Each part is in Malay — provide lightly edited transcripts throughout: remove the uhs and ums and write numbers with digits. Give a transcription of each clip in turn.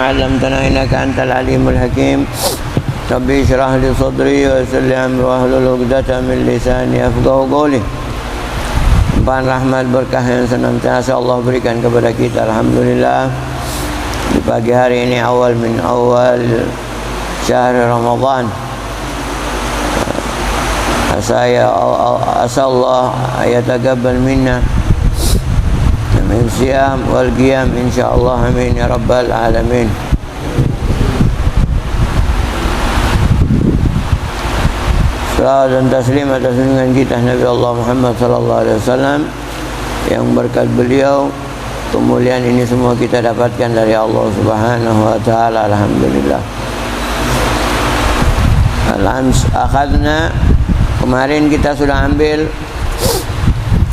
ما علمتنا إنك أنت العليم الحكيم. ربي اشرح لي صدري ويسر لي أمري واحلل عقدة من لساني يفقهوا قولي. Limpahan rahmat berkah yang senantiasa Allah berikan kepada kita, alhamdulillah. Di pagi hari ini awal syahr Ramadan. Asa Allah yataqabbal minna min siyam wal qiyam insyaallah, amin ya rabbal alamin. Salam dan taslim atas junjungan kita Nabi Allah Muhammad sallallahu alaihi wasallam, yang berkat beliau kemuliaan ini semua kita dapatkan dari Allah Subhanahu wa taala, alhamdulillah. Al-ams akhadna, kemarin kita sudah ambil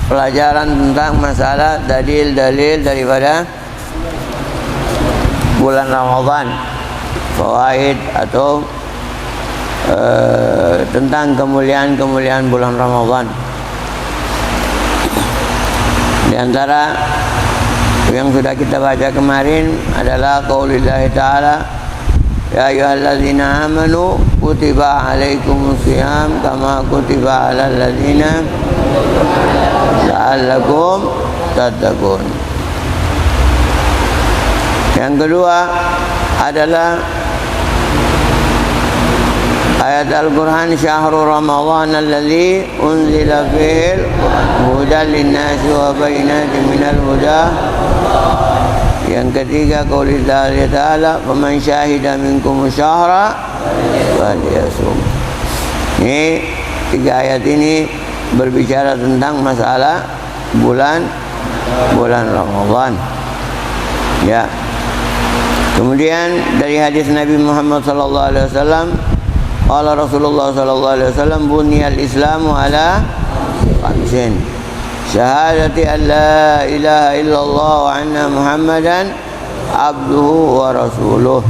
pelajaran tentang masalah dalil-dalil daripada bulan Ramadan, fawaid atau tentang kemuliaan-kemuliaan bulan Ramadan. Di antara yang sudah kita baca kemarin adalah qaulullah ta'ala, ya ayyuhalladzina amanu kutiba alaikumus shiyam kama kutiba alal ladzina la'allakum tattaqun. Yang kedua adalah ayat Al-Quran, syahrul Ramadan alladzi unzila fihi hudan linnasi wa bayyinatin minal huda. Yang ketiga qaulullah ta'ala, faman syahida minkum syahra falyasum. Ini tiga ayat ini berbicara tentang masalah bulan Ramadan. Ya. Kemudian dari hadis Nabi Muhammad sallallahu alaihi wasallam, qala Rasulullah sallallahu alaihi wasallam, buniyal Islamu ala khamsin. Syahadati an la ilaha illallah wa anna Muhammadan abduhu wa rasuluh,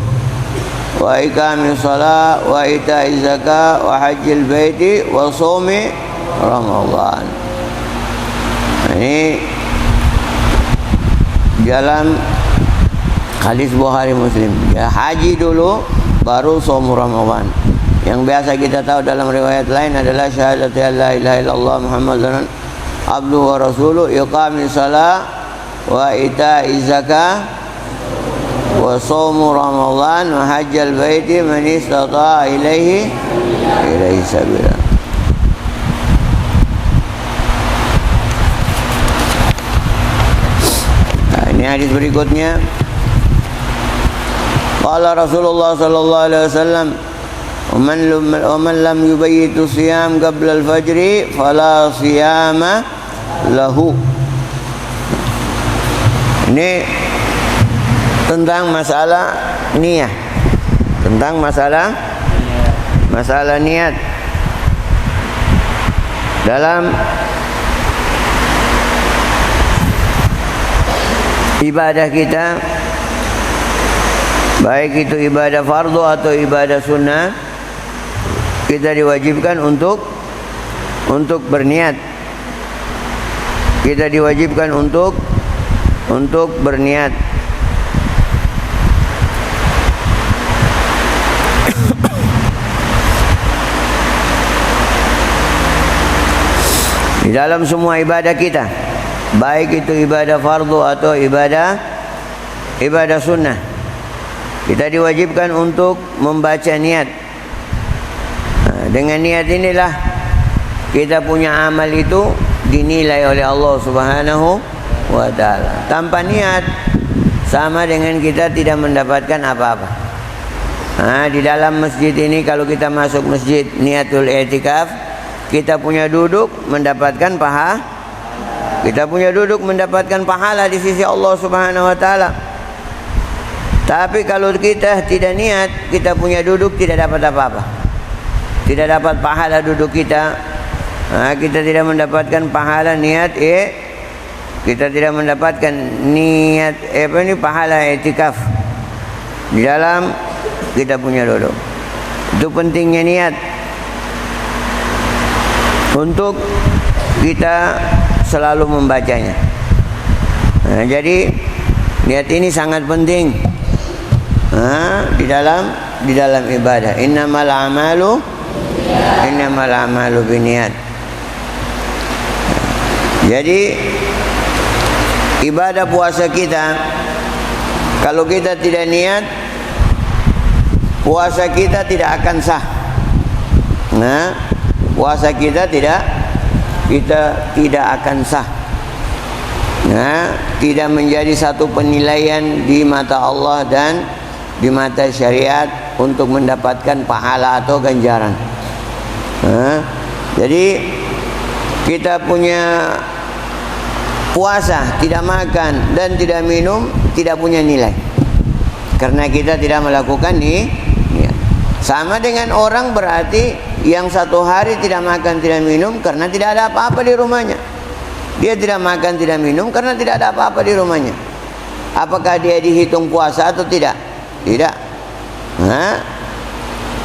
wa iqamis shalah wa ita'iz zakah wa hajjil baiti wa shaumi Ramadan. Ini dalam hadis Bukhari Muslim. Ya, haji dulu baru shaum Ramadan. Yang biasa kita tahu dalam riwayat lain adalah syahadati la ilaha illallah Muhammadan abduhu wa rasuluh, iqamis shalah wa ita'iz zakah wa shaumu Ramadan wa hajjal baiti man istata'a ilaihi sabila. Nah, ini hadis berikutnya. Qala Rasulullah sallallahu alaihi wasallam, ومن لم يبيت الصيام قبل الفجر فلا صيام له. Ini tentang masalah niat, tentang masalah niat dalam ibadah kita, baik itu ibadah fardu atau ibadah sunnah. Kita diwajibkan untuk berniat. Kita diwajibkan untuk berniat. Di dalam semua ibadah kita, baik itu ibadah fardu atau ibadah sunnah, kita diwajibkan untuk membaca niat. Dengan niat inilah kita punya amal itu dinilai oleh Allah Subhanahu wa ta'ala. Tanpa niat sama dengan kita tidak mendapatkan apa-apa. Di dalam masjid ini, kalau kita masuk masjid niatul i'tikaf, kita punya duduk mendapatkan pahala. Kita punya duduk mendapatkan pahala di sisi Allah Subhanahu wa ta'ala. Tapi kalau kita tidak niat, kita punya duduk tidak dapat apa-apa. Tidak dapat pahala duduk kita. Kita tidak mendapatkan pahala niat. Kita tidak mendapatkan niat pahala i'tikaf di dalam kita punya duduk. Itu pentingnya niat untuk kita selalu membacanya. Jadi niat ini sangat penting. di dalam ibadah. Innamal a'malu binniyat. Jadi ibadah puasa kita, kalau kita tidak niat, puasa kita tidak akan sah. Puasa kita tidak akan sah. Tidak menjadi satu penilaian di mata Allah dan di mata syariat untuk mendapatkan pahala atau ganjaran. Jadi kita punya puasa, tidak makan dan tidak minum, tidak punya nilai, karena kita tidak melakukan niat. Sama dengan orang berarti yang satu hari tidak makan tidak minum karena tidak ada apa-apa di rumahnya. Dia tidak makan tidak minum karena tidak ada apa-apa di rumahnya. Apakah dia dihitung puasa atau tidak? Tidak.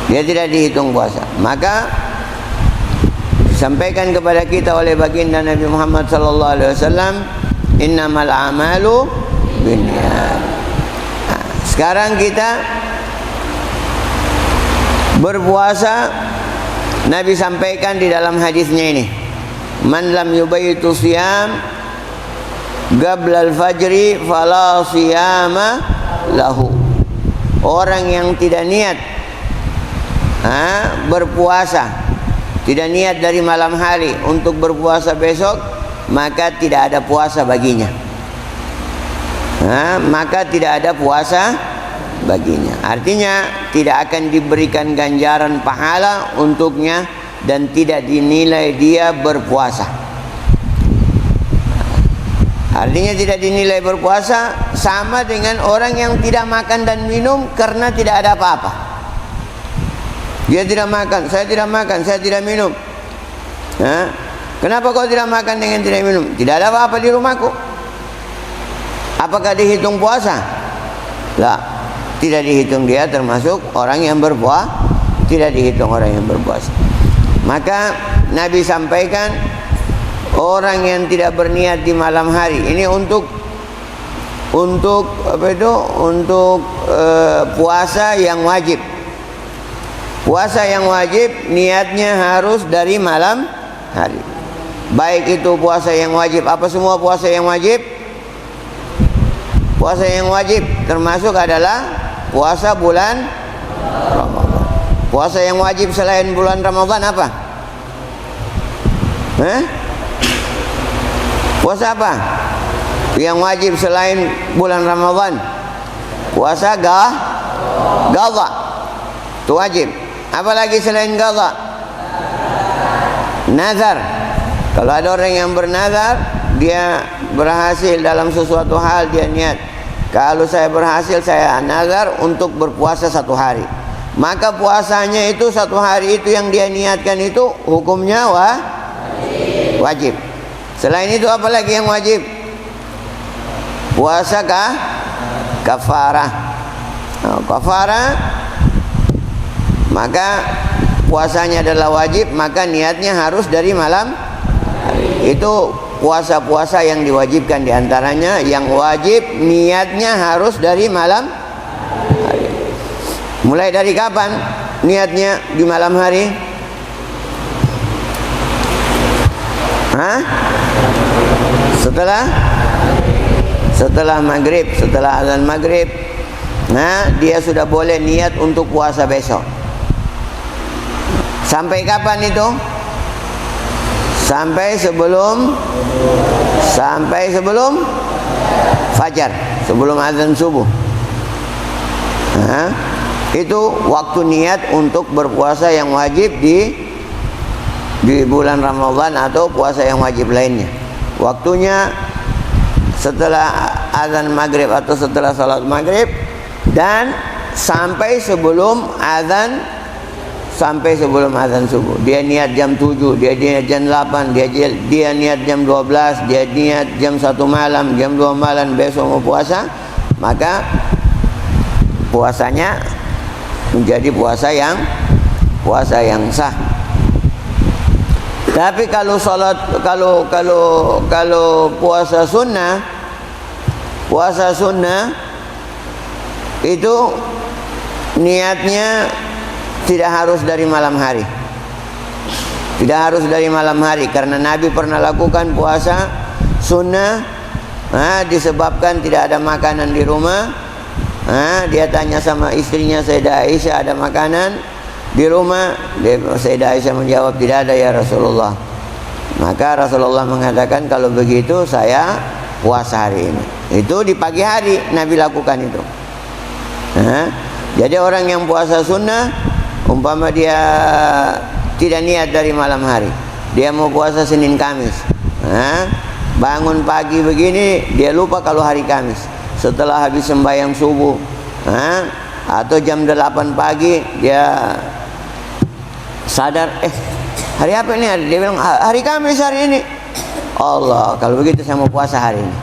Dia tidak dihitung puasa. Maka disampaikan kepada kita oleh baginda Nabi Muhammad SAW, innamal a'malu binniyat. Sekarang kita berpuasa, Nabi sampaikan di dalam hadisnya ini, man lam yubayyitu siyam qabla al-fajri fala siyama lahu. Orang yang tidak niat berpuasa, tidak niat dari malam hari untuk berpuasa besok, maka tidak ada puasa baginya. Maka tidak ada puasa baginya. Artinya tidak akan diberikan ganjaran pahala untuknya dan tidak dinilai dia berpuasa. Artinya tidak dinilai berpuasa sama dengan orang yang tidak makan dan minum karena tidak ada apa-apa. Dia tidak makan, saya tidak makan, saya tidak minum. Kenapa kau tidak makan dengan tidak minum? Tidak ada apa-apa di rumahku. Apakah dihitung puasa? Lah, tidak dihitung, dia termasuk orang yang berpuasa. Tidak dihitung orang yang berpuasa. Maka Nabi sampaikan, orang yang tidak berniat di malam hari ini untuk apa itu? Untuk puasa yang wajib. Puasa yang wajib niatnya harus dari malam hari. Baik itu puasa yang wajib, apa semua puasa yang wajib? Puasa yang wajib termasuk adalah puasa bulan Ramadan. Puasa yang wajib selain bulan Ramadan apa? Puasa apa? Yang wajib selain bulan Ramadan? Puasa qadha. Itu wajib. Apalagi selain qadha? Nazar. Kalau ada orang yang bernazar, dia berhasil dalam sesuatu hal, dia niat, kalau saya berhasil, saya nazar untuk berpuasa satu hari. Maka puasanya itu satu hari itu yang dia niatkan itu hukumnya wajib. Selain itu apa lagi yang wajib? Puasa kafarah. Kafarah, maka puasanya adalah wajib, maka niatnya harus dari malam hari. Itu puasa-puasa yang diwajibkan, diantaranya yang wajib niatnya harus dari malam hari. Mulai dari kapan niatnya di malam hari? Setelah maghrib, setelah azan maghrib, dia sudah boleh niat untuk puasa besok. Sampai kapan itu? Sampai sebelum fajar, sebelum azan subuh. Itu waktu niat untuk berpuasa yang wajib di bulan Ramadan atau puasa yang wajib lainnya. Waktunya setelah azan maghrib atau setelah salat maghrib dan sampai sebelum azan subuh. Dia niat jam 7, dia niat jam 8, dia niat jam 12, dia niat jam 1 malam, jam 2 malam besok mau puasa, maka puasanya menjadi puasa yang sah. Tapi kalau puasa sunnah itu niatnya tidak harus dari malam hari. Tidak harus dari malam hari, karena Nabi pernah lakukan puasa sunnah disebabkan tidak ada makanan di rumah. Dia tanya sama istrinya Sayyidah Aisyah, ada makanan di rumah? Sayyidah Aisyah menjawab, tidak ada ya Rasulullah. Maka Rasulullah mengatakan, kalau begitu saya puasa hari ini. Itu di pagi hari Nabi lakukan itu. Jadi orang yang puasa sunnah, umpama dia tidak niat dari malam hari, dia mau puasa Senin Kamis, bangun pagi begini, dia lupa kalau hari Kamis. Setelah habis sembahyang subuh, atau jam 8 pagi dia sadar, hari apa ini? Dia bilang, hari Kamis hari ini. Allah, kalau begitu saya mau puasa hari ini.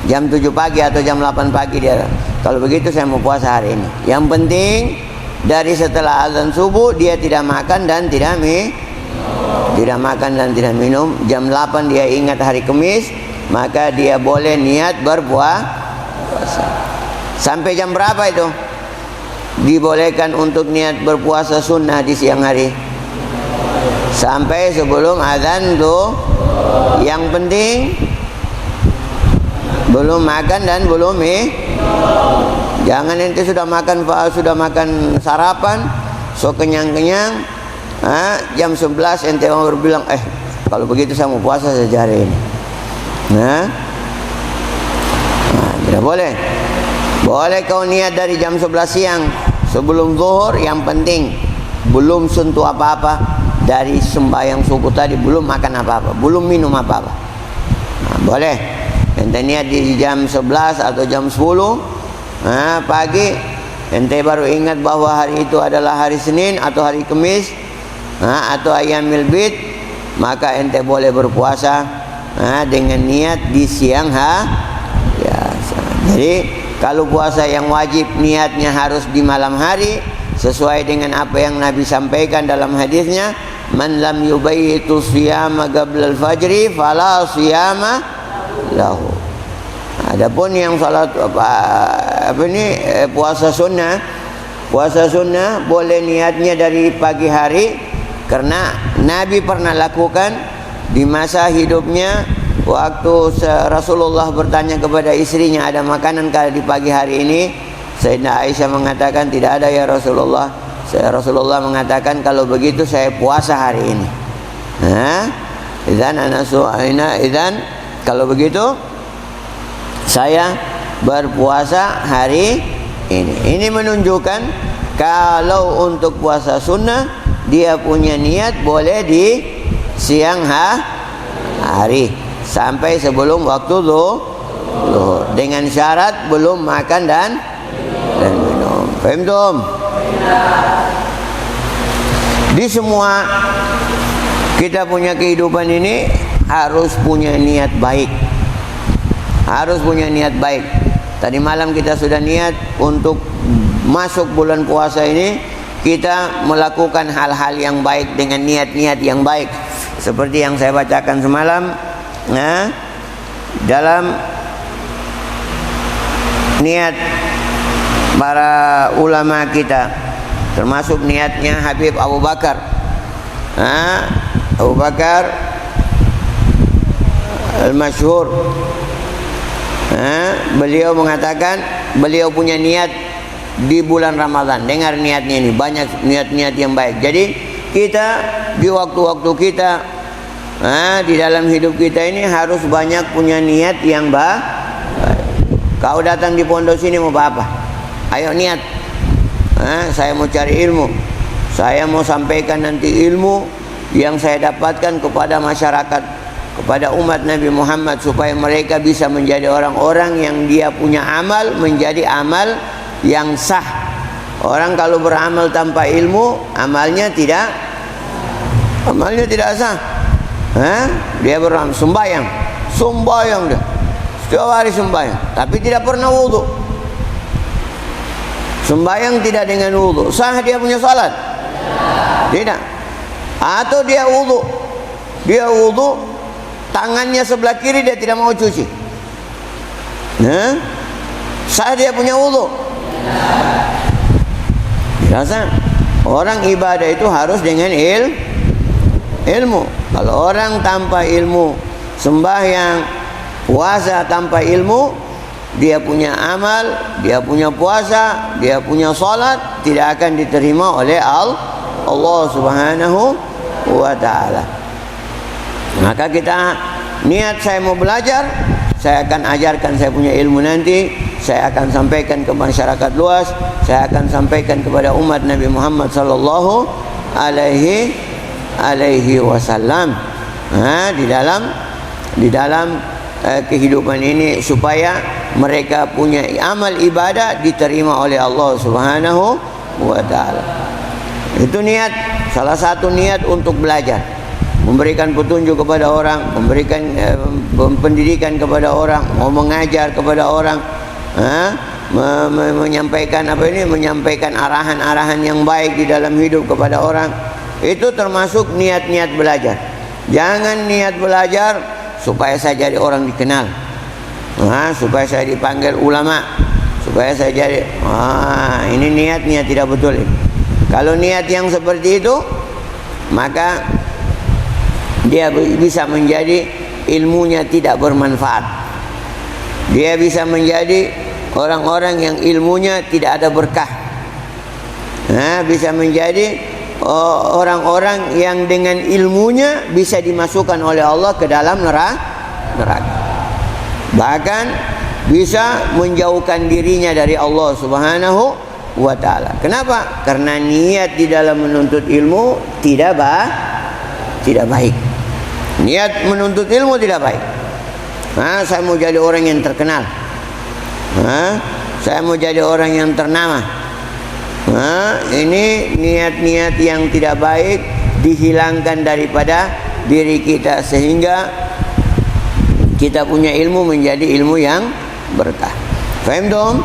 Jam 7 pagi atau jam 8 pagi dia, kalau begitu saya mau puasa hari ini. Yang penting dari setelah azan subuh dia tidak makan dan tidak minum. Jam 8 dia ingat hari Kamis, maka dia boleh niat berpuasa. Sampai jam berapa itu dibolehkan untuk niat berpuasa sunnah di siang hari? Sampai sebelum azan tuh. Yang penting belum makan dan belum jangan ente sudah makan sarapan, so kenyang-kenyang, jam 11 ente mau berbilang, kalau begitu saya mau puasa saja hari ini. Tidak boleh. Boleh kau niat dari jam 11 siang sebelum zuhur, yang penting belum sentuh apa-apa dari sembahyang subuh tadi, belum makan apa-apa, belum minum apa-apa. Boleh. Ente niat di jam 11 atau jam 10 pagi, ente baru ingat bahwa hari itu adalah hari Senin atau hari Kamis, atau Ayyamil Bid, maka ente boleh berpuasa dengan niat di siang biasa. Jadi kalau puasa yang wajib niatnya harus di malam hari, sesuai dengan apa yang Nabi sampaikan dalam hadisnya, man lam yubayyitu siyama qabla al-fajri fala siyama lahu. Adapun yang salat puasa sunnah boleh niatnya dari pagi hari, karena Nabi pernah lakukan di masa hidupnya. Waktu Rasulullah bertanya kepada istrinya, ada makanan kah di pagi hari ini? Sayyidah Aisyah mengatakan, tidak ada ya Rasulullah. Rasulullah mengatakan, kalau begitu saya puasa hari ini. Idzan kalau begitu saya berpuasa hari ini. Ini menunjukkan kalau untuk puasa sunnah dia punya niat boleh di siang hari sampai sebelum waktu zuhur, dengan syarat belum makan dan minum. Paham tum? Di semua kita punya kehidupan ini harus punya niat baik. Harus punya niat baik. Tadi malam kita sudah niat untuk masuk bulan puasa ini kita melakukan hal-hal yang baik dengan niat-niat yang baik. Seperti yang saya bacakan semalam, dalam niat para ulama kita, termasuk niatnya Habib Abu Bakar. Abu Bakar al-masyhur, beliau mengatakan beliau punya niat di bulan Ramadan. Dengar niatnya ini, banyak niat-niat yang baik. Jadi kita di waktu-waktu kita, di dalam hidup kita ini harus banyak punya niat yang baik. Kau datang di pondok sini mau apa? Ayo niat. Saya mau cari ilmu. Saya mau sampaikan nanti ilmu yang saya dapatkan kepada masyarakat, kepada umat Nabi Muhammad, supaya mereka bisa menjadi orang-orang yang dia punya amal menjadi amal yang sah. Orang kalau beramal tanpa ilmu, amalnya tidak sah. Dia beramal sembahyang dia, setiap hari sembahyang, tapi tidak pernah wudu. Sembahyang tidak dengan wudu, sah dia punya salat? Tidak. Atau dia wudu, tangannya sebelah kiri dia tidak mau cuci, sah dia punya wudu? Rasa orang ibadah itu harus dengan ilmu. Kalau orang tanpa ilmu, sembahyang, puasa tanpa ilmu, dia punya amal, dia punya puasa, dia punya salat, tidak akan diterima oleh Allah Subhanahu wa ta'ala. Maka kita niat, saya mau belajar, saya akan ajarkan saya punya ilmu nanti, saya akan sampaikan ke masyarakat luas, saya akan sampaikan kepada umat Nabi Muhammad sallallahu alaihi wasallam. Di dalam kehidupan ini, supaya mereka punya amal ibadah diterima oleh Allah Subhanahu wa ta'ala. Itu niat, salah satu niat untuk belajar, memberikan petunjuk kepada orang, memberikan pendidikan kepada orang, mau mengajar kepada orang, menyampaikan menyampaikan arahan-arahan yang baik di dalam hidup kepada orang. Itu termasuk niat-niat belajar. Jangan niat belajar supaya saya jadi orang dikenal, supaya saya dipanggil ulama, supaya saya jadi ini niat tidak betul ini. Kalau niat yang seperti itu, maka dia bisa menjadi ilmunya tidak bermanfaat. Dia bisa menjadi orang-orang yang ilmunya tidak ada berkah. Bisa menjadi orang-orang yang dengan ilmunya bisa dimasukkan oleh Allah ke dalam neraka. Bahkan bisa menjauhkan dirinya dari Allah Subhanahu wa ta'ala. Kenapa? Karena niat di dalam menuntut ilmu tidak baik. Niat menuntut ilmu tidak baik. Saya mau jadi orang yang terkenal, saya mau jadi orang yang ternama. Ini niat-niat yang tidak baik dihilangkan daripada diri kita, sehingga kita punya ilmu menjadi ilmu yang berkah. Faham dong?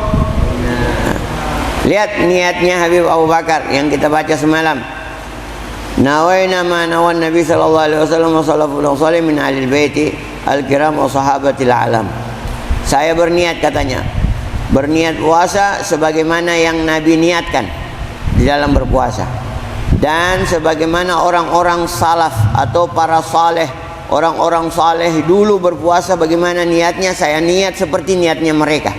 Lihat niatnya Habib Abu Bakar yang kita baca semalam. Nawaina ma nawan Nabi sallallahu alaihi wasallam wa salaful salih min ahli baiti al-kiram wa sahabatil alam. Saya berniat, katanya, berniat puasa sebagaimana yang Nabi niatkan di dalam berpuasa, dan sebagaimana orang-orang salaf atau para saleh, orang-orang saleh dulu berpuasa, bagaimana niatnya, saya niat seperti niatnya mereka.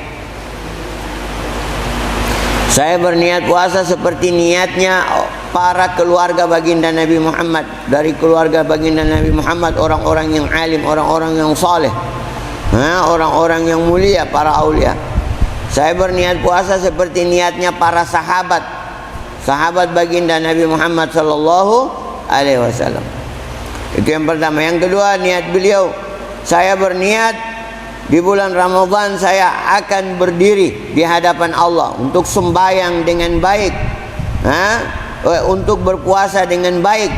Saya berniat puasa seperti niatnya para keluarga baginda Nabi Muhammad. Dari keluarga baginda Nabi Muhammad, orang-orang yang alim, orang-orang yang saleh, orang-orang yang mulia, para aulia. Saya berniat puasa seperti niatnya para sahabat, sahabat baginda Nabi Muhammad sallallahu alaihi wasallam. Itu yang pertama. Yang kedua, niat beliau, saya berniat di bulan Ramadan saya akan berdiri di hadapan Allah untuk sembahyang dengan baik, untuk berpuasa dengan baik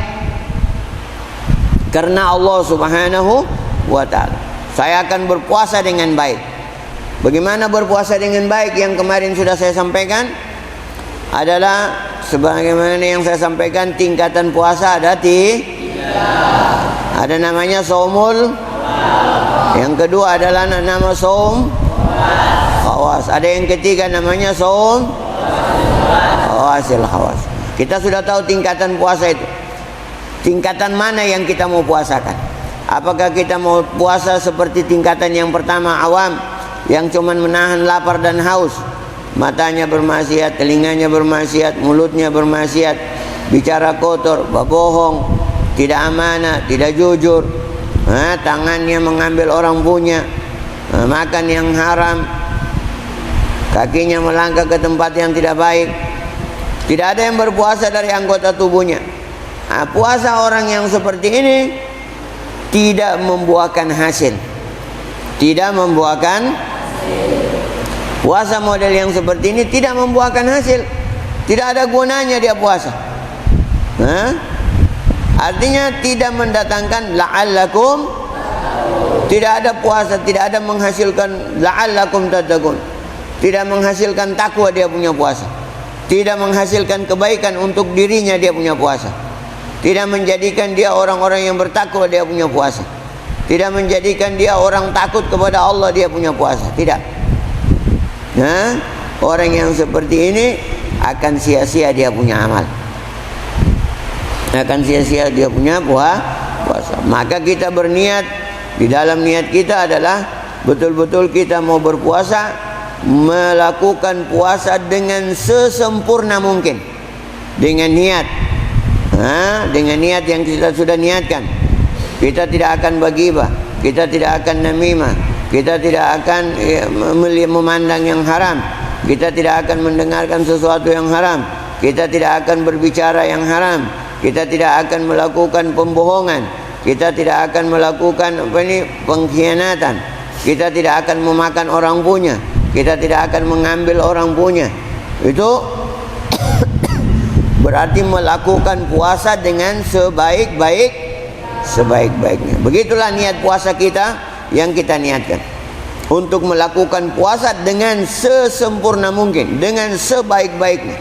karena Allah Subhanahu wa ta'ala. Saya akan berpuasa dengan baik. Bagaimana berpuasa dengan baik? Yang kemarin sudah saya sampaikan adalah sebagaimana yang saya sampaikan, tingkatan puasa ada ada namanya saumul. Yang kedua adalah nama saum khawas. Ada yang ketiga namanya saum khawasil khawas. Kita sudah tahu tingkatan puasa itu. Tingkatan mana yang kita mau puasakan? Apakah kita mau puasa seperti tingkatan yang pertama, awam, yang cuman menahan lapar dan haus, matanya bermaksiat, telinganya bermaksiat, mulutnya bermaksiat, bicara kotor, berbohong, tidak amanah, tidak jujur, tangannya mengambil orang punya, makan yang haram, kakinya melangkah ke tempat yang tidak baik. Tidak ada yang berpuasa dari anggota tubuhnya. Puasa orang yang seperti ini tidak membuahkan hasil. Tidak membuahkan puasa model yang seperti ini tidak membuahkan hasil. Tidak ada gunanya dia puasa. Artinya tidak mendatangkan la'allakum. Tidak ada puasa, tidak ada menghasilkan la'allakum tattaqun. Tidak menghasilkan takwa dia punya puasa. Tidak menghasilkan kebaikan untuk dirinya dia punya puasa. Tidak menjadikan dia orang-orang yang bertakwa dia punya puasa. Tidak menjadikan dia orang takut kepada Allah dia punya puasa. Tidak. orang yang seperti ini akan sia-sia dia punya amal, akan sia-sia dia punya puasa. Maka kita berniat, di dalam niat kita adalah betul-betul kita mau berpuasa, melakukan puasa dengan sesempurna mungkin, dengan niat, dengan niat yang kita sudah niatkan. Kita tidak akan bagibah, kita tidak akan namimah, kita tidak akan memandang yang haram, kita tidak akan mendengarkan sesuatu yang haram, kita tidak akan berbicara yang haram, kita tidak akan melakukan pembohongan, kita tidak akan melakukan pengkhianatan, kita tidak akan memakan orang punya, kita tidak akan mengambil orang punya. Itu berarti melakukan puasa dengan sebaik-baiknya. Begitulah niat puasa kita yang kita niatkan, untuk melakukan puasa dengan sesempurna mungkin, dengan sebaik-baiknya.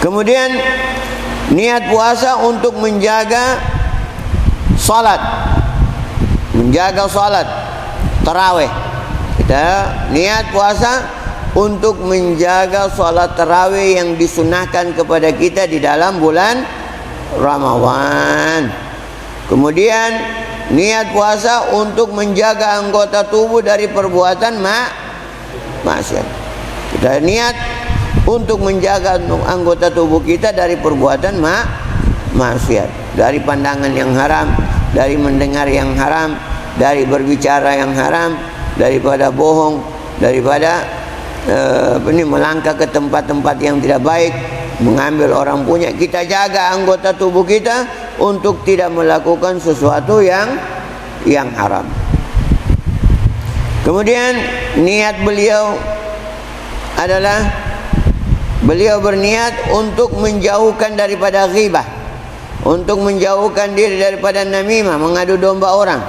Kemudian niat puasa untuk menjaga salat, menjaga salat tarawih. Kita niat puasa untuk menjaga salat tarawih yang disunahkan kepada kita di dalam bulan Ramadan. Kemudian niat puasa untuk menjaga anggota tubuh dari perbuatan maksiat. Kita niat untuk menjaga anggota tubuh kita dari perbuatan maksiat, dari pandangan yang haram, dari mendengar yang haram, dari berbicara yang haram, daripada bohong, daripada melangkah ke tempat-tempat yang tidak baik, mengambil orang punya. Kita jaga anggota tubuh kita untuk tidak melakukan sesuatu yang haram. Kemudian niat beliau adalah beliau berniat untuk menjauhkan daripada ghibah, untuk menjauhkan diri daripada namimah, mengadu domba orang.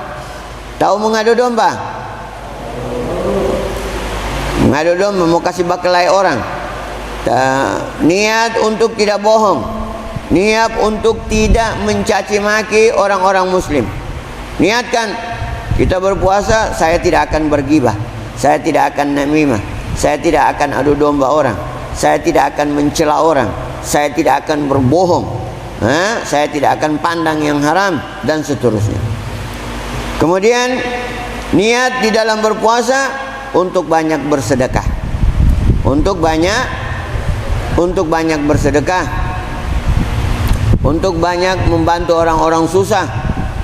Tahu mengadu domba? Mengadu domba, mau kasih bakelai orang. Niat untuk tidak bohong, niat untuk tidak mencaci maki orang-orang muslim. Niatkan, kita berpuasa, saya tidak akan bergibah, saya tidak akan namimah, saya tidak akan adu domba orang, saya tidak akan mencela orang, saya tidak akan berbohong, saya tidak akan pandang yang haram, dan seterusnya. Kemudian niat di dalam berpuasa untuk banyak bersedekah, untuk banyak bersedekah, untuk banyak membantu orang-orang susah,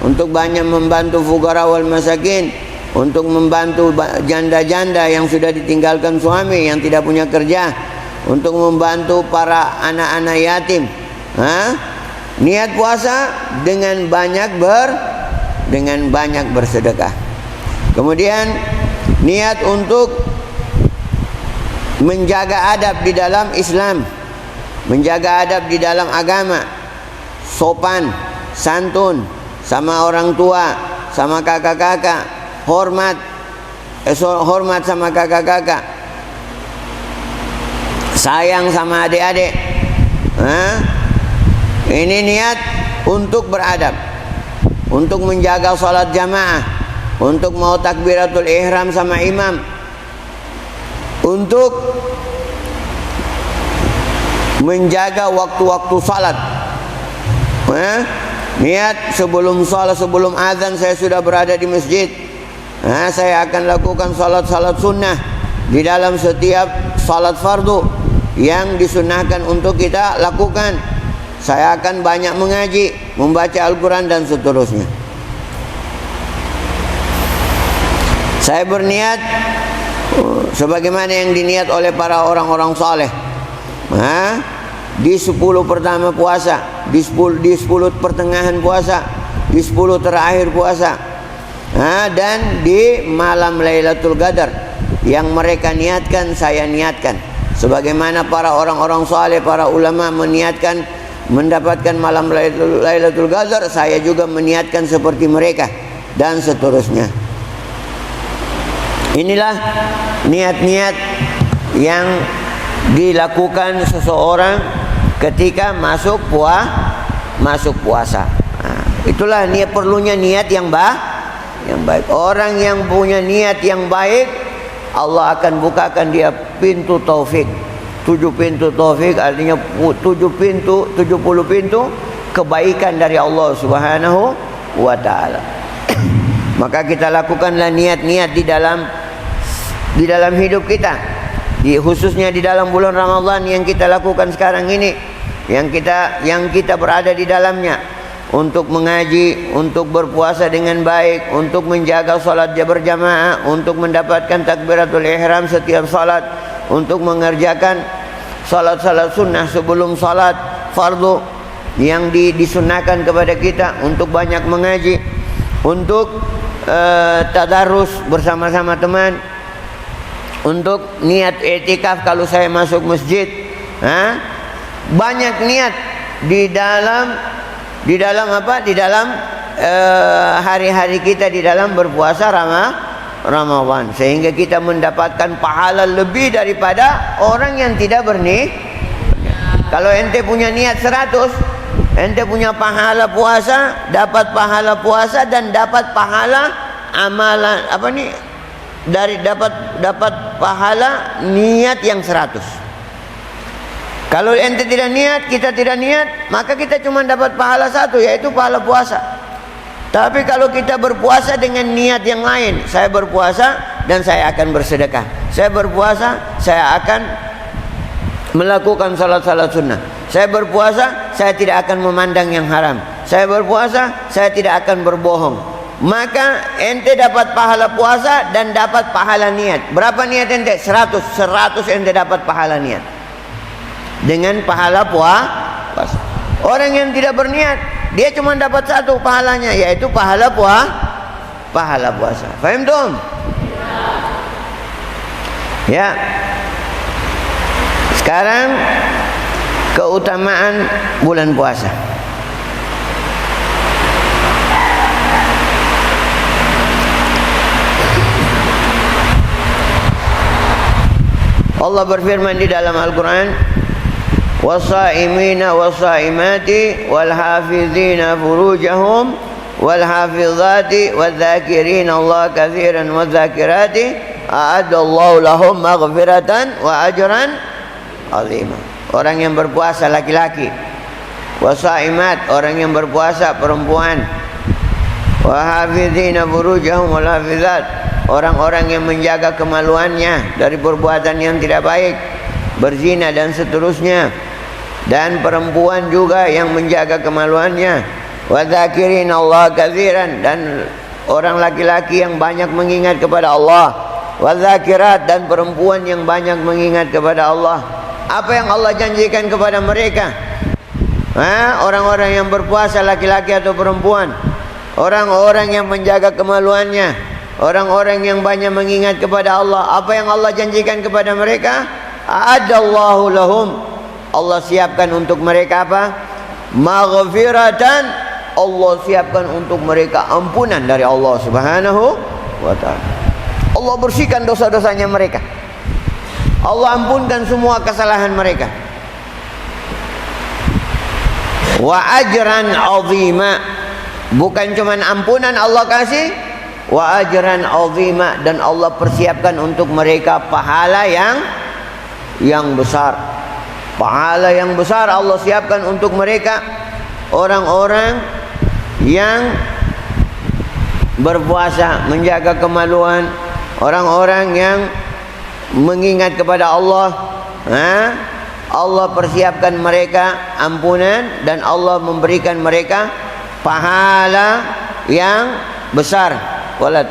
untuk banyak membantu fuqara wal masakin, untuk membantu janda-janda yang sudah ditinggalkan suami, yang tidak punya kerja, untuk membantu para anak-anak yatim. Niat puasa dengan banyak bersedekah. Kemudian niat untuk menjaga adab di dalam Islam, menjaga adab di dalam agama, sopan, santun sama orang tua, sama kakak-kakak, hormat sama kakak-kakak, sayang sama adik-adik. Ini niat untuk beradab, untuk menjaga salat jamaah, untuk mau takbiratul ihram sama imam, untuk menjaga waktu-waktu salat. Niat sebelum salat, sebelum azan saya sudah berada di masjid. Saya akan lakukan salat-salat sunnah di dalam setiap salat fardu yang disunahkan untuk kita lakukan. Saya akan banyak mengaji, membaca Al-Quran, dan seterusnya. Saya berniat sebagaimana yang diniat oleh para orang-orang saleh. Di 10 pertama puasa, di 10 pertengahan puasa, di 10 terakhir puasa, dan di malam Lailatul Qadar yang mereka niatkan, saya niatkan. Sebagaimana para orang-orang saleh, para ulama meniatkan mendapatkan malam Lailatul Qadar, saya juga meniatkan seperti mereka, dan seterusnya. Inilah niat-niat yang dilakukan seseorang ketika masuk puasa. Itulah perlunya niat yang baik. Orang yang punya niat yang baik Allah akan bukakan dia pintu taufik. 7 pintu taufik artinya 70 pintu kebaikan dari Allah Subhanahu wa taala. Maka kita lakukanlah niat-niat di dalam hidup kita, khususnya di dalam bulan Ramadan yang kita lakukan sekarang ini, yang kita berada di dalamnya, untuk mengaji, untuk berpuasa dengan baik, untuk menjaga salat berjamaah, untuk mendapatkan takbiratul ihram setiap salat, untuk mengerjakan salat-salat sunnah sebelum salat fardu yang disunnahkan kepada kita, untuk banyak mengaji, untuk tadarus bersama-sama teman, untuk niat i'tikaf kalau saya masuk masjid. Banyak niat di dalam hari-hari kita di dalam berpuasa Ramadan, sehingga kita mendapatkan pahala lebih daripada orang yang tidak berniat. Kalau ente punya niat 100, ente punya pahala puasa, dapat pahala puasa dan dapat pahala amalan dapat pahala niat yang 100. Kalau ente tidak niat, kita tidak niat, maka kita cuma dapat pahala 1, yaitu pahala puasa. Tapi kalau kita berpuasa dengan niat yang lain, saya berpuasa dan saya akan bersedekah, saya berpuasa, saya akan melakukan salat-salat sunnah, saya berpuasa, saya tidak akan memandang yang haram, saya berpuasa, saya tidak akan berbohong, maka ente dapat pahala puasa dan dapat pahala niat. Berapa niat ente? 100 ente dapat pahala niat dengan pahala puasa. Orang yang tidak berniat, dia cuma dapat 1 pahalanya, yaitu pahala puasa. Faham tuh? Ya. Sekarang keutamaan bulan puasa. Allah berfirman di dalam Al-Quran, "Wasaimina wasaimati walhafizina furujahum walhafizati wadzakirin Allah katsiran wadzakirati a'adallahu lahum maghfiratan wa ajran azimah." Orang yang berpuasa laki-laki, wasaimat orang yang berpuasa perempuan, wahafizina furujahum walhafizat orang-orang yang menjaga kemaluannya dari perbuatan yang tidak baik, berzina dan seterusnya, dan perempuan juga yang menjaga kemaluannya, wadzakirin Allah katsiran dan orang laki-laki yang banyak mengingat kepada Allah, wadzakirat dan perempuan yang banyak mengingat kepada Allah. Apa yang Allah janjikan kepada mereka? Orang-orang yang berpuasa laki-laki atau perempuan, orang-orang yang menjaga kemaluannya, orang-orang yang banyak mengingat kepada Allah. Apa yang Allah janjikan kepada mereka? A'adallahu lahum, Allah siapkan untuk mereka apa? Maghfiratan, Allah siapkan untuk mereka ampunan dari Allah Subhanahu wa ta'ala. Allah bersihkan dosa-dosanya mereka, Allah ampunkan semua kesalahan mereka. Wa ajran azima, bukan cuma ampunan Allah kasih, wa ajran azima, dan Allah persiapkan untuk mereka pahala yang besar. Pahala yang besar Allah siapkan untuk mereka, orang-orang yang berpuasa, menjaga kemaluan, orang-orang yang mengingat kepada Allah. Allah persiapkan mereka ampunan dan Allah memberikan mereka pahala yang besar. Walad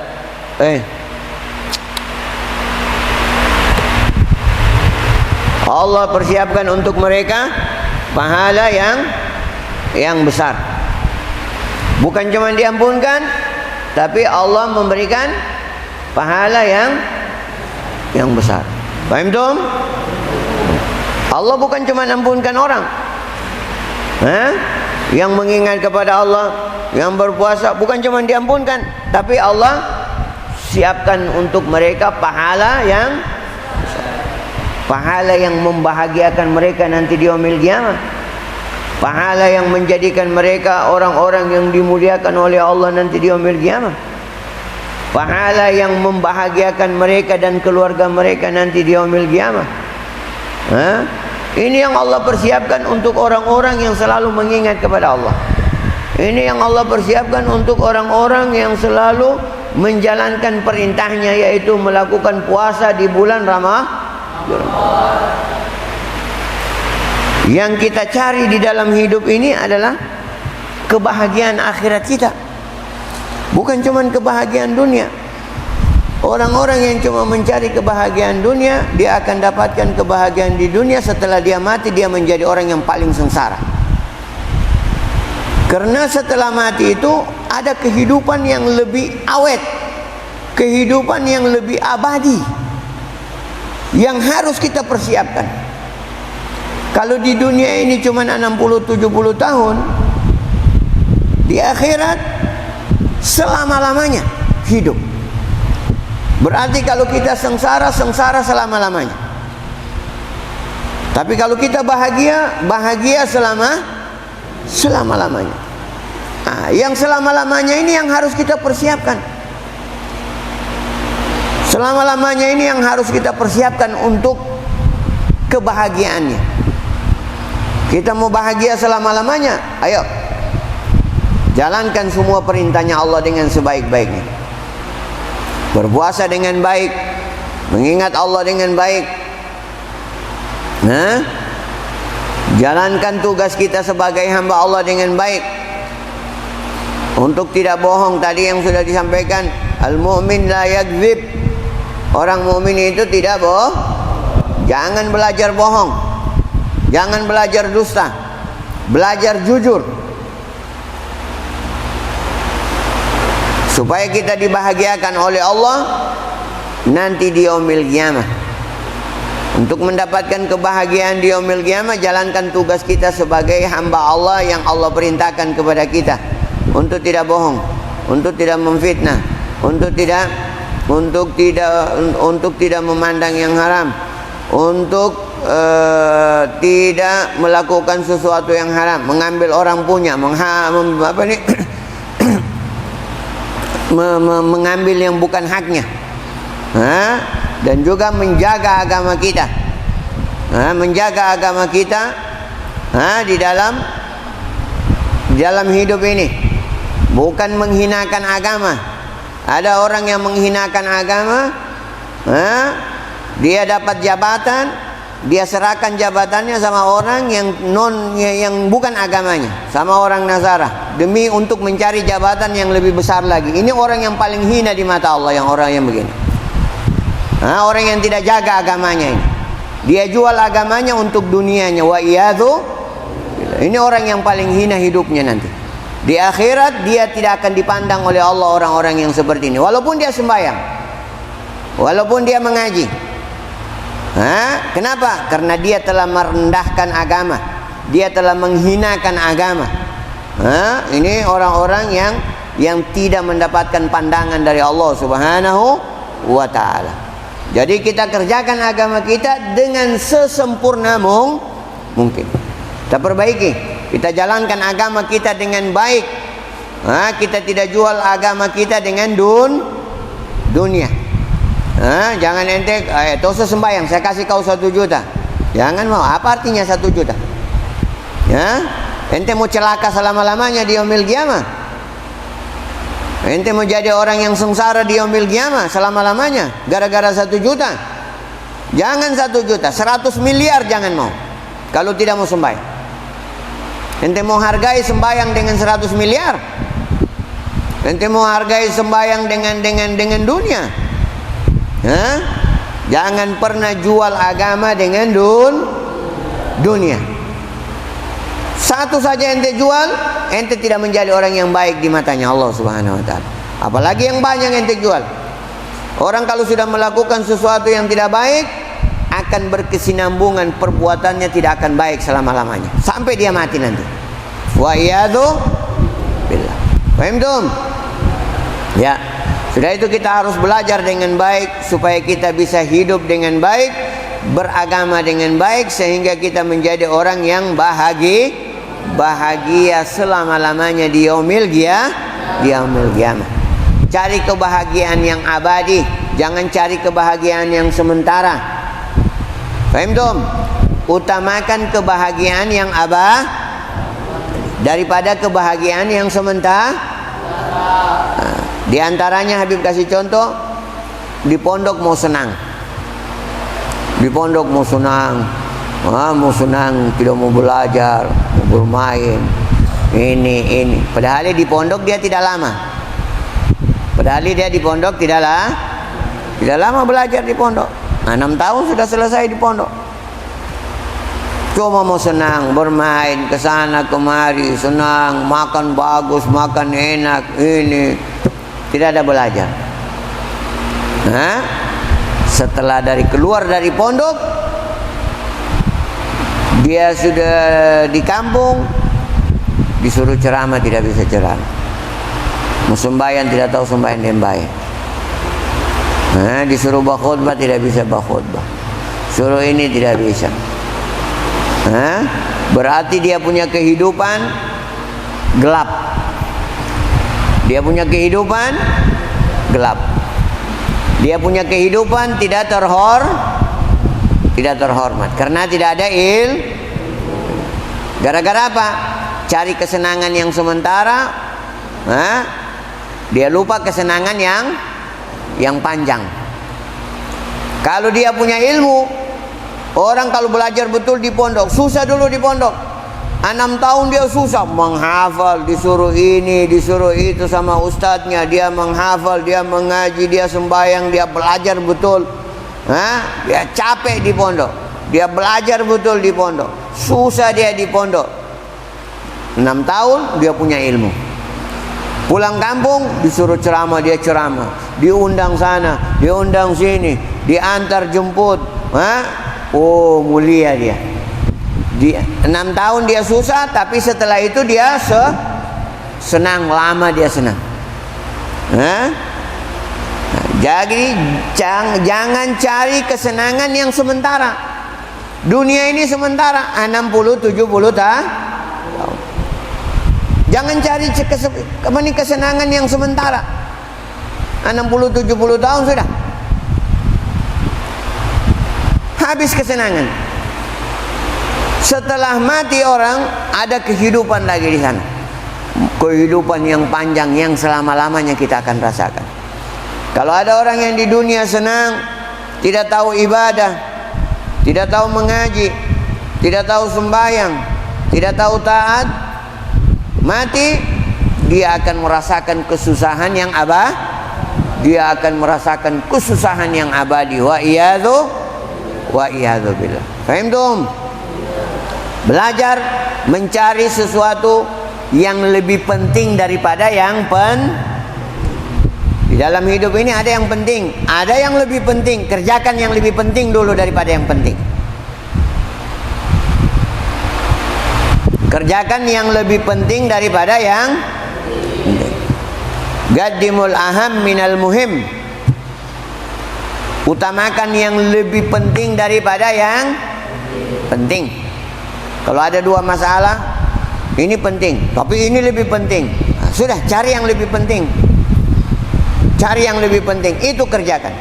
Allah persiapkan untuk mereka pahala yang besar. Bukan cuma diampunkan, tapi Allah memberikan pahala yang besar. Paham tuh? Allah bukan cuma ampunkan orang, yang mengingat kepada Allah, yang berpuasa, bukan cuma diampunkan, tapi Allah siapkan untuk mereka pahala yang pahala yang membahagiakan mereka nanti di yaumil qiyamah, pahala yang menjadikan mereka orang-orang yang dimuliakan oleh Allah nanti di yaumil qiyamah. pahala yang membahagiakan mereka dan keluarga mereka nanti di yaumil qiyamah. Ini yang Allah persiapkan untuk orang-orang yang selalu mengingat kepada Allah. Ini yang Allah persiapkan untuk orang-orang yang selalu menjalankan perintahnya, yaitu melakukan puasa di bulan Ramadan. Yang kita cari di dalam hidup ini adalah kebahagiaan akhirat kita, bukan cuma kebahagiaan dunia. Orang-orang yang cuma mencari kebahagiaan dunia, dia akan dapatkan kebahagiaan di dunia. Setelah dia mati, dia menjadi orang yang paling sengsara. Karena setelah mati itu ada kehidupan yang lebih awet, kehidupan yang lebih abadi, yang harus kita persiapkan. Kalau di dunia ini cuma 60-70 tahun, di akhirat selama-lamanya hidup. Berarti kalau kita sengsara, sengsara selama-lamanya. Tapi kalau kita bahagia, bahagia selama-lamanya. Nah, yang selama-lamanya ini yang harus kita persiapkan. Selama-lamanya ini yang harus kita persiapkan untuk kebahagiaannya. Kita mau bahagia selama-lamanya, ayo jalankan semua perintahnya Allah dengan sebaik-baiknya. Berpuasa dengan baik, mengingat Allah dengan baik. Jalankan tugas kita sebagai hamba Allah dengan baik. Untuk tidak bohong, tadi yang sudah disampaikan, al-mu'min la yakdzib. Orang mukmin itu tidak bohong. Jangan belajar bohong, jangan belajar dusta, belajar jujur, supaya kita dibahagiakan oleh Allah nanti di yaumil qiyamah. Untuk mendapatkan kebahagiaan di yaumil qiyamah, jalankan tugas kita sebagai hamba Allah yang Allah perintahkan kepada kita, untuk tidak bohong, untuk tidak memfitnah, untuk tidak memandang yang haram, untuk tidak melakukan sesuatu yang haram, mengambil orang punya, mengambil yang bukan haknya, dan juga menjaga agama kita, menjaga agama kita di dalam hidup ini, bukan menghinakan agama. Ada orang yang menghinakan agama, dia dapat jabatan, dia serahkan jabatannya sama orang yang bukan agamanya, sama orang Nasara, demi untuk mencari jabatan yang lebih besar lagi. Ini orang yang paling hina di mata Allah, yang orang yang begini. Orang yang tidak jaga agamanya ini, dia jual agamanya untuk dunianya. Wa iyadzu, ini orang yang paling hina hidupnya nanti. Di akhirat dia tidak akan dipandang oleh Allah orang-orang yang seperti ini, walaupun dia sembahyang, walaupun dia mengaji. Kenapa? Karena dia telah merendahkan agama, dia telah menghinakan agama. Ini orang-orang yang tidak mendapatkan pandangan dari Allah Subhanahu wa ta'ala. Jadi kita kerjakan agama kita dengan sesempurna mungkin. Kita perbaiki, kita jalankan agama kita dengan baik. Kita tidak jual agama kita dengan dunia. Jangan ente tosa sembahyang, saya kasih kau 1 juta. Jangan mau. Apa artinya 1 juta? Ente mau celaka selama-lamanya di yaumil qiyamah. Ente mau jadi orang yang sengsara di yaumil qiyamah selama-lamanya gara-gara 1 juta. Jangan 1 juta, 100 miliar jangan mau. Kalau tidak mau sembahyang. Ente mau hargai sembahyang dengan 100 miliar. Ente mau hargai sembahyang dengan dunia. Jangan pernah jual agama dengan dunia. Satu saja ente jual, ente tidak menjadi orang yang baik di matanya Allah Subhanahu wa ta'ala. Apalagi yang banyak ente jual. Orang kalau sudah melakukan sesuatu yang tidak baik, akan berkesinambungan, perbuatannya tidak akan baik selama-lamanya sampai dia mati nanti. Wa iyadzu billah. Paham tum? Ya. Sudah itu kita harus belajar dengan baik supaya kita bisa hidup dengan baik, beragama dengan baik, sehingga kita menjadi orang yang bahagia selama-lamanya di yaumil qiyamah. Cari kebahagiaan yang abadi, jangan cari kebahagiaan yang sementara. Paham tum? Utamakan kebahagiaan yang daripada kebahagiaan yang sementara. Di antaranya Habib kasih contoh, di pondok mau senang. Di pondok mau senang. Mau senang, tidak mau belajar, mau bermain. Ini. Padahal di pondok dia tidak lama. Padahal dia di pondok tidak lama belajar di pondok. 6 tahun sudah selesai di pondok. Cuma mau senang, bermain ke sana kemari, senang, makan bagus, makan enak, ini. Tidak ada belajar. Setelah keluar dari pondok, dia sudah di kampung, disuruh ceramah tidak bisa ceramah. Mau sembahyang tidak tahu sembahyang dan baik. Disuruh berkhutbah tidak bisa berkhutbah. Suruh ini tidak bisa. Berarti dia punya kehidupan gelap. Dia punya kehidupan gelap. Dia punya kehidupan tidak terhormat karena tidak ada Gara-gara apa? Cari kesenangan yang sementara, dia lupa kesenangan yang panjang. Kalau dia punya ilmu, orang kalau belajar betul di pondok, susah dulu di pondok. 6 tahun dia susah menghafal, disuruh ini, disuruh itu sama ustadznya. Dia menghafal, dia mengaji, dia sembahyang, dia belajar betul. Dia capek di pondok, dia belajar betul di pondok. Susah dia di pondok. 6 tahun dia punya ilmu. Pulang kampung disuruh ceramah, dia ceramah. Diundang sana, diundang sini, diantar jemput. Oh, mulia dia. Di 6 tahun dia susah, tapi setelah itu dia senang, lama dia senang. Jadi jangan cari kesenangan yang sementara. Dunia ini sementara, 60-70 tahun. Jangan cari kesenangan yang sementara. 60-70 tahun sudah habis kesenangan. Setelah mati orang, ada kehidupan lagi di sana. Kehidupan yang panjang, yang selama-lamanya kita akan rasakan. Kalau ada orang yang di dunia senang, tidak tahu ibadah, tidak tahu mengaji, tidak tahu sembahyang, tidak tahu taat, mati, dia akan merasakan kesusahan yang dia akan merasakan kesusahan yang abadi. Wa iyadzu billah. Paham tum? Belajar mencari sesuatu yang lebih penting daripada yang di dalam hidup ini ada yang penting, ada yang lebih penting. Kerjakan yang lebih penting dulu daripada yang penting. Kerjakan yang lebih penting daripada yang penting. Qaddimul aham minal muhim. Utamakan yang lebih penting daripada yang penting. Kalau ada 2 masalah, ini penting, tapi ini lebih penting. Sudah, cari yang lebih penting. Cari yang lebih penting, itu kerjakan.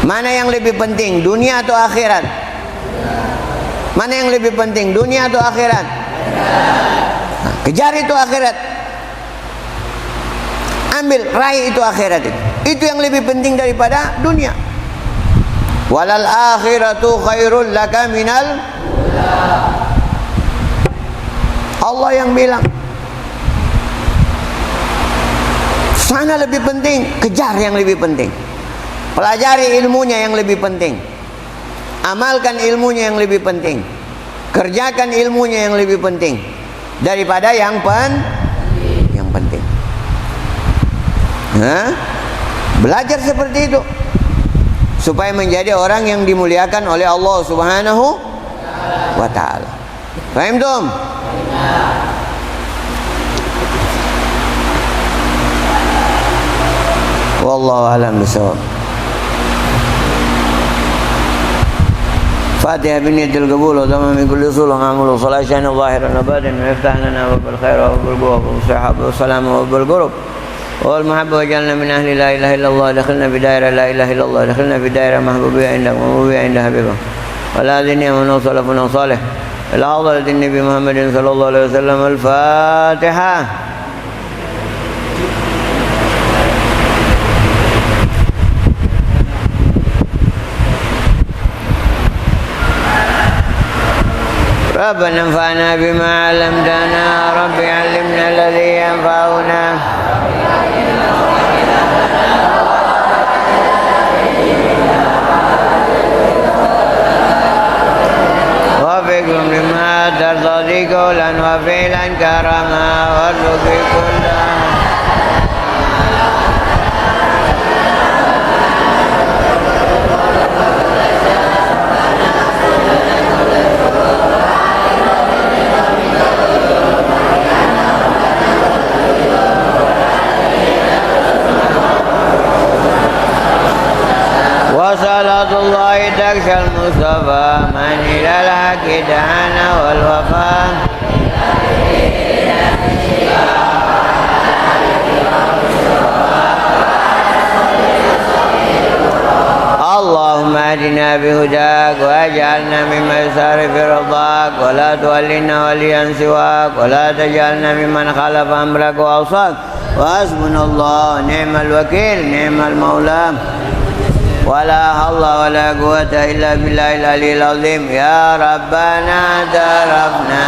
Mana yang lebih penting, dunia atau akhirat? Mana yang lebih penting, dunia atau akhirat? Kejar itu akhirat. Ambil, raih itu akhirat itu. Itu yang lebih penting daripada dunia. Walal akhiratu khairul laka minal. Allah yang bilang. Sana lebih penting, kejar yang lebih penting. Pelajari ilmunya yang lebih penting. Amalkan ilmunya yang lebih penting. Kerjakan ilmunya yang lebih penting daripada yang penting. Belajar seperti itu supaya menjadi orang yang dimuliakan oleh Allah Subhanahu wa ta'ala. Paham tum? Wallahu a'lam bishawab. فاتحة بنية القبول وتمام كل رسول وعمل وصلاة شأن ظاهرا وباطنا ويفتح لنا باب الخير وباب القوة والصحة والسلام وباب القرب والمحبة وجعلنا من أهل لا إله إلا الله دخلنا في دائرة لا إله إلا الله دخلنا في دائرة محبوبية عندك ومحبوبية عند حبيبه ولا ذني من وصلفنا صالح إلى حضرة النبي محمد صلى الله عليه وسلم الفاتحة ربنا انفعنا بما علمتنا رب علمنا الذي ينفعنا وفقكم لما ترتضي قولا وفعلا كرما وارزق كلا وصلاة الله تكشى المصطفى من إلى الحق دعانا والوفاء اللهم اهدنا بهداك واجعلنا ممن يسار في رضاك ولا تولنا وليا سواك ولا تجعلنا ممن خالف أمرك وأوصاك وحسبنا الله نعم الوكيل نعم المولى ولا حول ولا قوة إلا بالله العلي العظيم يا ربنا اعترفنا